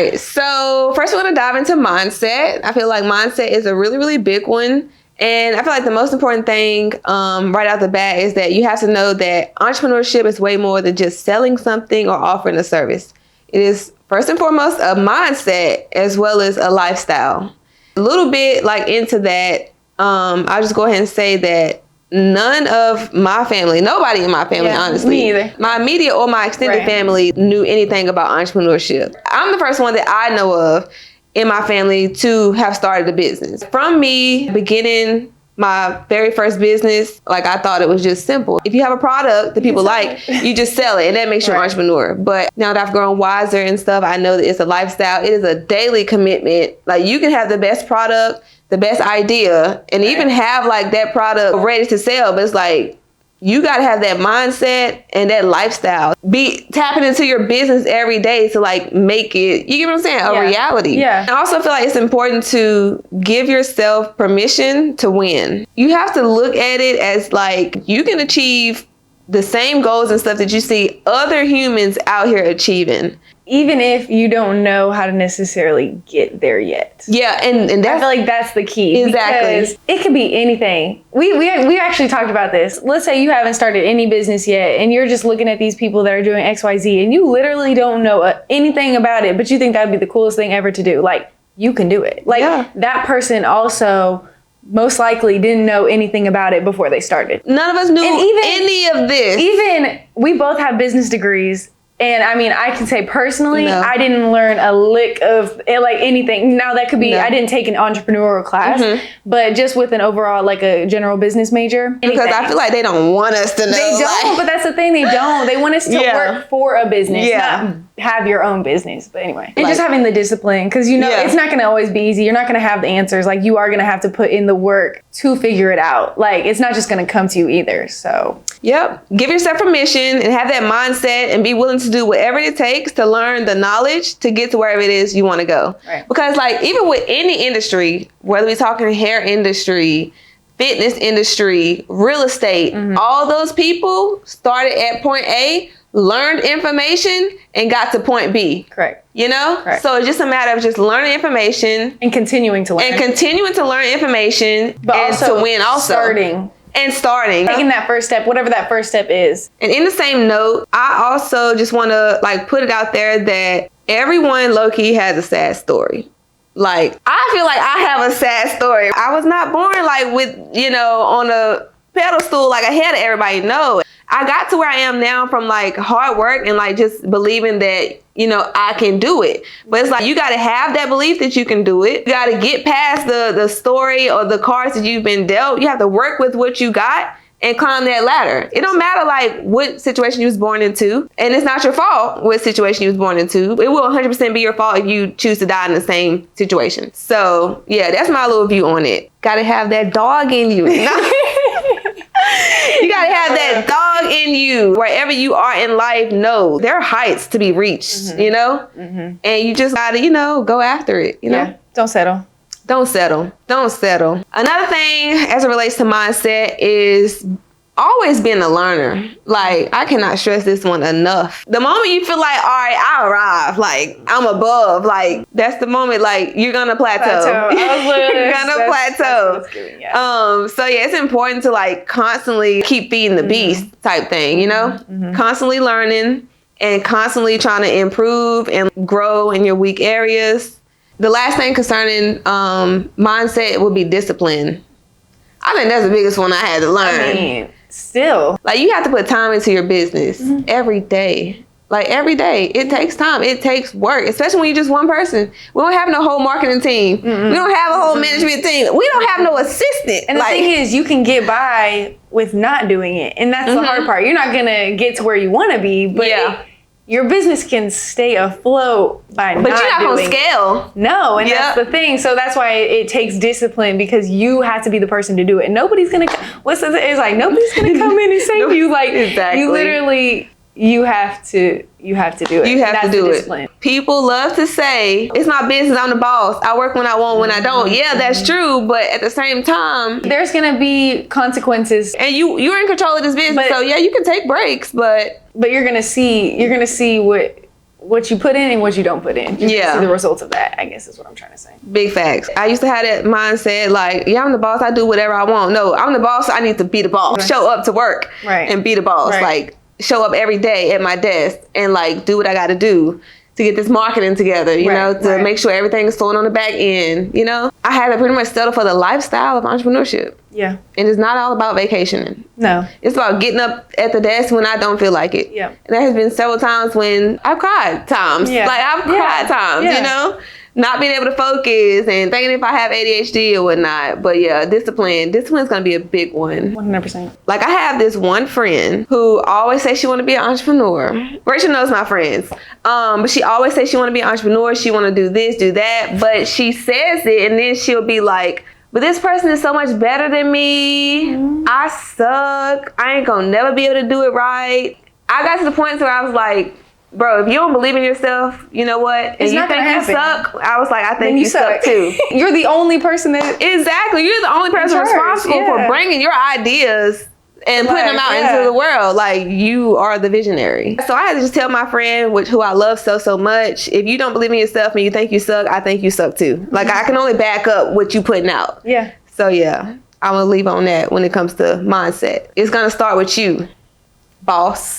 right. So first we're going to dive into mindset. I feel like mindset is a really, really big one. And I feel like the most important thing right out the bat is that you have to know that entrepreneurship is way more than just selling something or offering a service. It is first and foremost a mindset as well as a lifestyle. A little bit like into that, I'll just go ahead and say that none of my family, nobody in my family, honestly, me either. My immediate or my extended family knew anything about entrepreneurship. I'm the first one that I know of in my family to have started a business. From me beginning my very first business, like I thought it was just simple. If you have a product that people like, you just sell it and that makes you an entrepreneur. But now that I've grown wiser and stuff, I know that it's a lifestyle. It is a daily commitment. Like you can have the best product, the best idea, and even have like that product ready to sell. But it's like, you got to have that mindset and that lifestyle. Be tapping into your business every day to like make it, you get what I'm saying, a reality. Yeah. I also feel like it's important to give yourself permission to win. You have to look at it as like you can achieve the same goals and stuff that you see other humans out here achieving. Even if you don't know how to necessarily get there yet. Yeah, and that's, I feel like that's the key. Exactly. Because it could be anything. We actually talked about this. Let's say you haven't started any business yet and you're just looking at these people that are doing XYZ and you literally don't know anything about it, but you think that'd be the coolest thing ever to do. Like, you can do it. Like, that person also most likely didn't know anything about it before they started. None of us knew any of this. Even we both have business degrees. And I mean, I can say personally, I didn't learn a lick of like anything. Now that could be, I didn't take an entrepreneurial class, but just with an overall, like a general business major. Because I feel like they don't want us to know. They don't, but that's the thing, they don't. They want us to work for a business, not have your own business. But anyway, and just having the discipline, because you know, it's not going to always be easy. You're not going to have the answers. Like you are going to have to put in the work to figure it out. Like it's not just going to come to you either. So give yourself permission and have that mindset and be willing to do whatever it takes to learn the knowledge to get to wherever it is you want to go. Because like even with any industry, whether we're talking hair industry, fitness industry, real estate, all those people started at point A, learned information and got to point B. You know? So it's just a matter of just learning information and continuing to learn. And continuing to learn information, but and also to win also. Starting. Taking that first step, whatever that first step is. And in the same note, I also just want to like put it out there that everyone low-key has a sad story. Like, I feel like I have a sad story. I was not born like with, you know, on a pedestal like ahead of everybody. No. I got to where I am now from like hard work and like just believing that, you know, I can do it. But it's like you got to have that belief that you can do it. You got to get past the story or the cards that you've been dealt. You have to work with what you got and climb that ladder. It don't matter like what situation you was born into, and it's not your fault what situation you was born into. It will 100% be your fault if you choose to die in the same situation. So yeah, that's my little view on it. Got to have that dog in you. You gotta have that dog in you. Wherever you are in life, know there are heights to be reached, you know? And you just gotta, you know, go after it, you know? Don't settle. Don't settle. Don't settle. Another thing as it relates to mindset is always being a learner. Like, I cannot stress this one enough. The moment you feel like, all right, I arrived, like, I'm above, like, that's the moment, like, you're gonna plateau. You're gonna plateau. So yeah, it's important to like constantly keep feeding the beast type thing, you know? Constantly learning and constantly trying to improve and grow in your weak areas. The last thing concerning mindset would be discipline. I think that's the biggest one I had to learn. I mean, still. Like, you have to put time into your business every day. Like, every day. It takes time. It takes work, especially when you're just one person. We don't have no whole marketing team. We don't have a whole management team. We don't have no assistant. And the thing is, you can get by with not doing it. And that's the hard part. You're not going to get to where you want to be, but your business can stay afloat by not doing it. But you're not going to scale. No, and that's the thing. So that's why it takes discipline, because you have to be the person to do it. And nobody's going to, it's like, nobody's going to come in and save you. Like, you literally, you have to do it. You have to do it. People love to say, it's my business, I'm the boss. I work when I want, when I don't. Yeah, that's true. But at the same time, there's going to be consequences. And you're in control of this business. So yeah, you can take breaks, but you're going to see what what you put in and what you don't put in. You see the results of that, I guess is what I'm trying to say. Big facts. I used to have that mindset like, yeah, I'm the boss. I do whatever I want. No, I'm the boss. I need to be the boss. Right. Show up to work and be the boss. Right. Like, show up every day at my desk and like do what I got to do to get this marketing together, you know, to make sure everything is flowing on the back end, you know. I had to pretty much settle for the lifestyle of entrepreneurship. Yeah. And it's not all about vacationing. No. It's about getting up at the desk when I don't feel like it. Yeah. And there has been several times when I've cried times. Yeah. Like I've cried times, you know. Not being able to focus and thinking if I have ADHD or whatnot. But yeah, discipline. Discipline's gonna be a big one. 100%. Like I have this one friend who always says she wanna be an entrepreneur. Rachel knows my friends. But she always says she wanna be an entrepreneur. She wanna do this, do that. But she says it and then she'll be like, but this person is so much better than me. I suck. I ain't gonna never be able to do it right. I got to the point where I was like, bro, if you don't believe in yourself, you know what? And you think you suck, I was like, I think you suck too. You're the only person that... Exactly. You're the only person responsible for bringing your ideas and putting them out into the world. Like, you are the visionary. So I had to just tell my friend, who I love so much, if you don't believe in yourself and you think you suck, I think you suck too. Like, I can only back up what you putting out. Yeah. So yeah, I'm going to leave on that when it comes to mindset. It's going to start with you, boss.